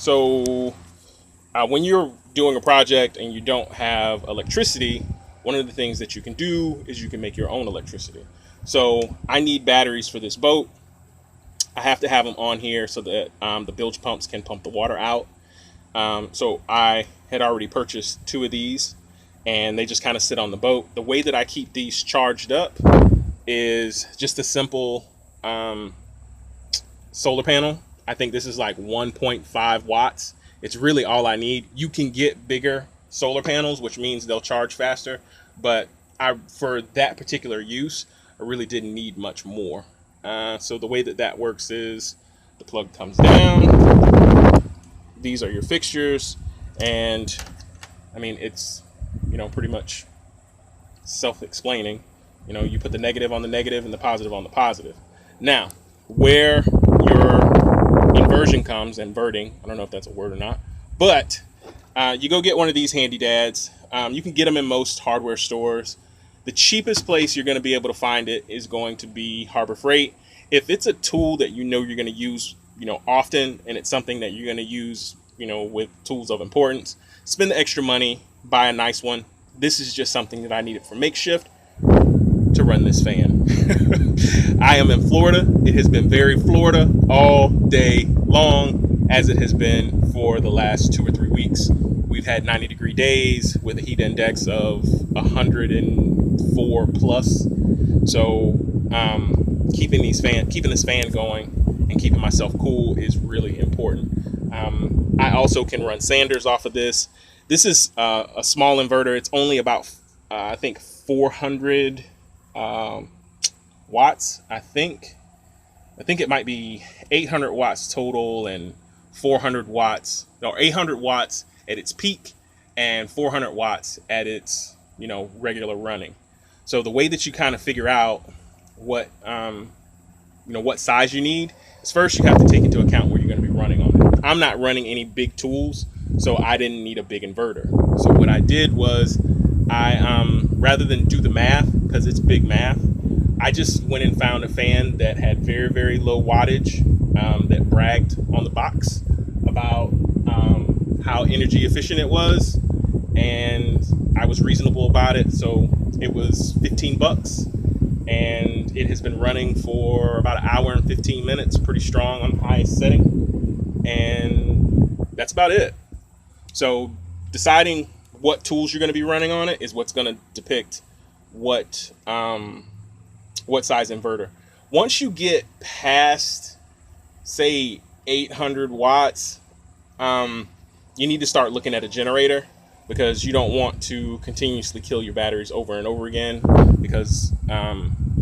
So when you're doing a project and you don't have electricity, one of the things that you can do is you can make your own electricity. So I need batteries for this boat. I have to have them on here so that the bilge pumps can pump the water out. So I had already purchased 2 of these, and they just kind of sit on the boat. The way that I keep these charged up is just a simple solar panel. I think this is like 1.5 watts. It's really all I need. You can get bigger solar panels, which means they'll charge faster, but for that particular use, I really didn't need much more. So the way that works is the plug comes down. These are your fixtures, and I mean, it's, pretty much self-explaining. You put the negative on the negative and the positive on the positive. Now, where your inverting, I don't know if that's a word or not, but you go get one of these handy dads. You can get them in most hardware stores. The cheapest place you're going to be able to find it is going to be Harbor Freight. If it's a tool that you're going to use, often, and it's something that you're going to use, with tools of importance, spend the extra money, buy a nice one. This is just something that I needed for makeshift to run this fan. I am in Florida. It has been very Florida all day long, as it has been for the last 2 or 3 weeks. We've had 90-degree days with a heat index of 104 plus. So keeping this fan going and keeping myself cool is really important. I also can run Sanders off of this. This is a small inverter. It's only about I think 400 watts. I think it might be 800 watts total and 800 watts at its peak and 400 watts at its regular running. So the way that you kind of figure out what what size you need is, first you have to take into account where you're going to be running on it. I'm not running any big tools, so I didn't need a big inverter. So what I did was I rather than do the math, because it's big math, I just went and found a fan that had very, very low wattage, that bragged on the box about how energy efficient it was, and I was reasonable about it. So it was $15, and it has been running for about 1 hour and 15 minutes, pretty strong on highest setting, and that's about it. So deciding what tools you're going to be running on it is what's going to depict what size inverter. Once you get past, say, 800 watts, you need to start looking at a generator, because you don't want to continuously kill your batteries over and over again, because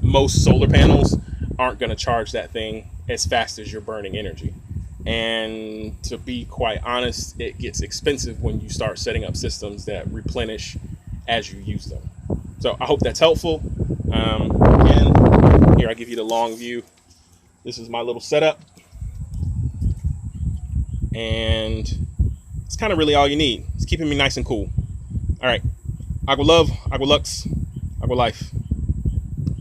most solar panels aren't going to charge that thing as fast as you're burning energy. And to be quite honest, it gets expensive when you start setting up systems that replenish as you use them. So I hope that's helpful. Again, here I give you the long view. This is my little setup, and it's kind of really all you need. It's keeping me nice and cool. All right, Aqua Love, Aqua Lux, Aqua Life.